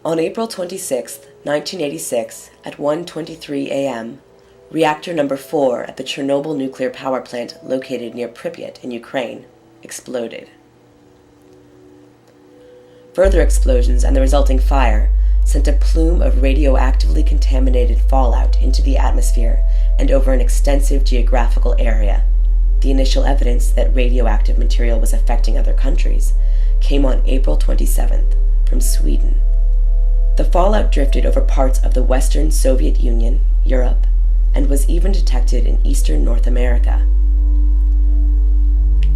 On April 26, 1986, at 1:23 a.m., reactor number 4 at the Chernobyl nuclear power plant located near Pripyat in Ukraine exploded. Further explosions and the resulting fire sent a plume of radioactively contaminated fallout into the atmosphere and over an extensive geographical area. The initial evidence that radioactive material was affecting other countries came on April 27th from Sweden. The fallout drifted over parts of the Western Soviet Union, Europe, and was even detected in eastern North America.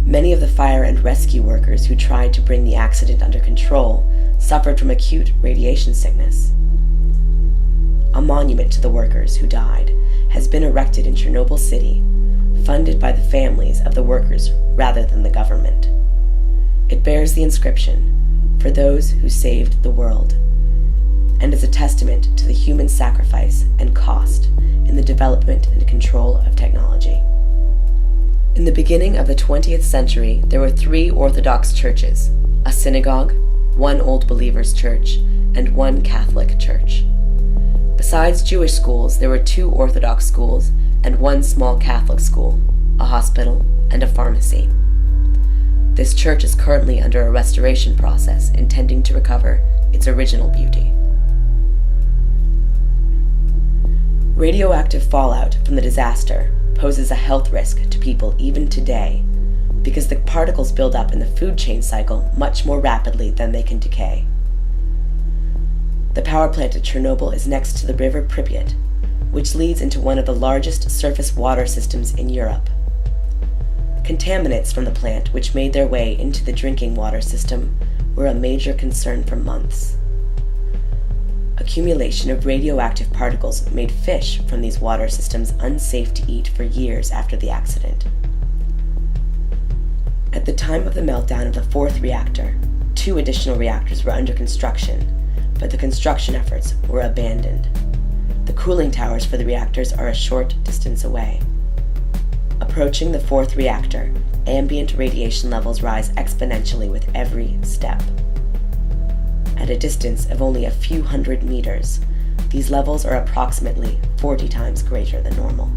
Many of the fire and rescue workers who tried to bring the accident under control suffered from acute radiation sickness. A monument to the workers who died has been erected in Chernobyl City, funded by the families of the workers rather than the government. It bears the inscription, "For those who saved the world," and is a testament to the human sacrifice and cost in the development and control of technology. In the beginning of the 20th century, there were 3 Orthodox churches, a synagogue, 1 Old Believers church, and 1 Catholic church. Besides Jewish schools, there were 2 Orthodox schools and 1 small Catholic school, a hospital, and a pharmacy. This church is currently under a restoration process intending to recover its original beauty. Radioactive fallout from the disaster poses a health risk to people even today because the particles build up in the food chain cycle much more rapidly than they can decay. The power plant at Chernobyl is next to the river Pripyat, which leads into one of the largest surface water systems in Europe. Contaminants from the plant, which made their way into the drinking water system, were a major concern for months. Accumulation of radioactive particles made fish from these water systems unsafe to eat for years after the accident. At the time of the meltdown of the 4th reactor, 2 additional reactors were under construction, but the construction efforts were abandoned. The cooling towers for the reactors are a short distance away. Approaching the 4th reactor, ambient radiation levels rise exponentially with every step. At a distance of only a few hundred meters, these levels are approximately 40 times greater than normal.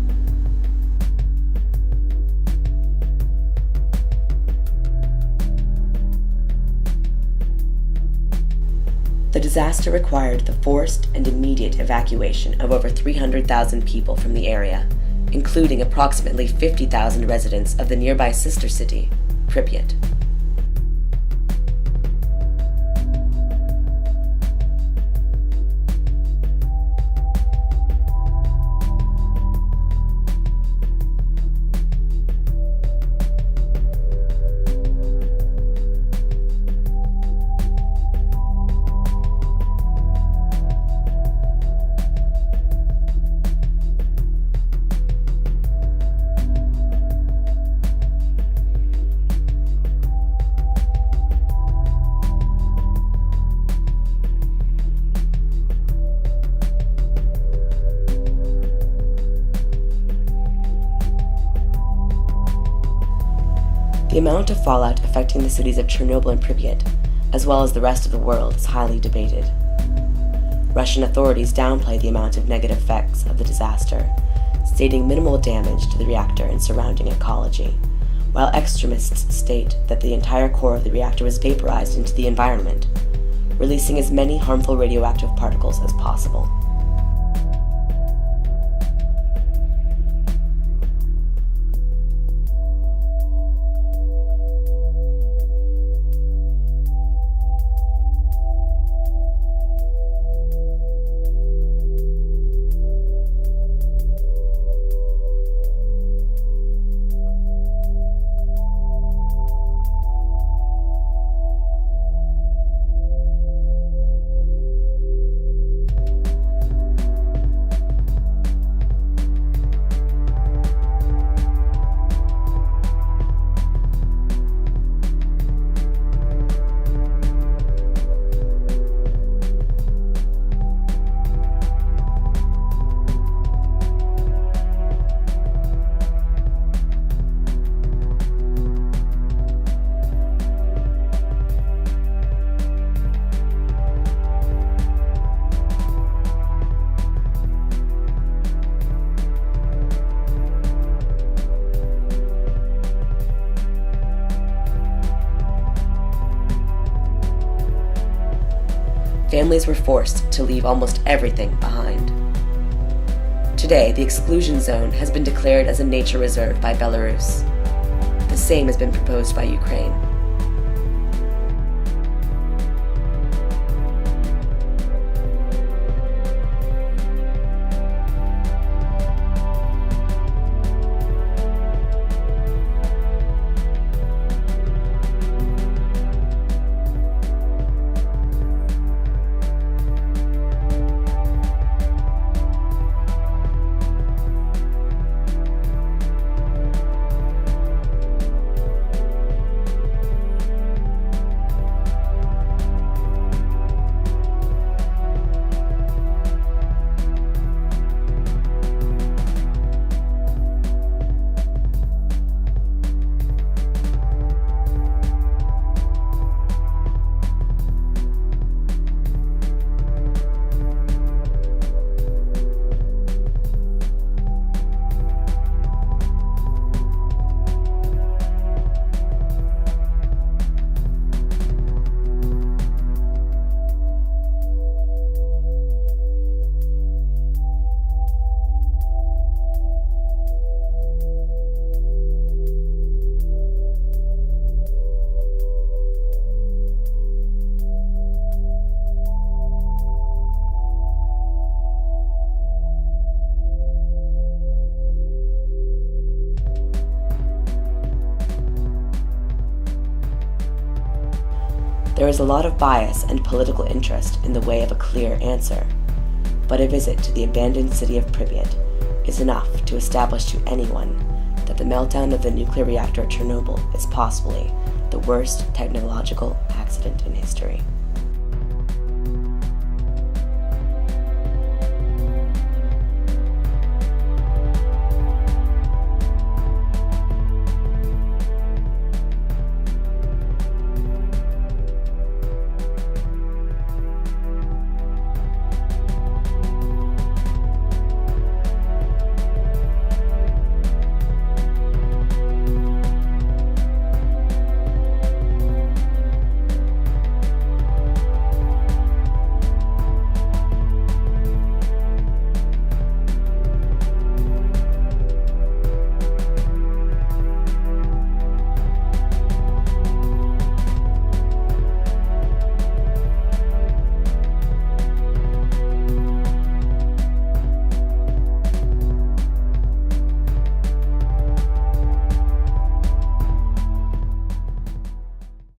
The disaster required the forced and immediate evacuation of over 300,000 people from the area, including approximately 50,000 residents of the nearby sister city, Pripyat. The amount of fallout affecting the cities of Chernobyl and Pripyat, as well as the rest of the world, is highly debated. Russian authorities downplay the amount of negative effects of the disaster, stating minimal damage to the reactor and surrounding ecology, while extremists state that the entire core of the reactor was vaporized into the environment, releasing as many harmful radioactive particles as possible. families were forced to leave almost everything behind. Today, the exclusion zone has been declared as a nature reserve by Belarus. The same has been proposed by Ukraine. There is a lot of bias and political interest in the way of a clear answer, but a visit to the abandoned city of Pripyat is enough to establish to anyone that the meltdown of the nuclear reactor at Chernobyl is possibly the worst technological accident in history.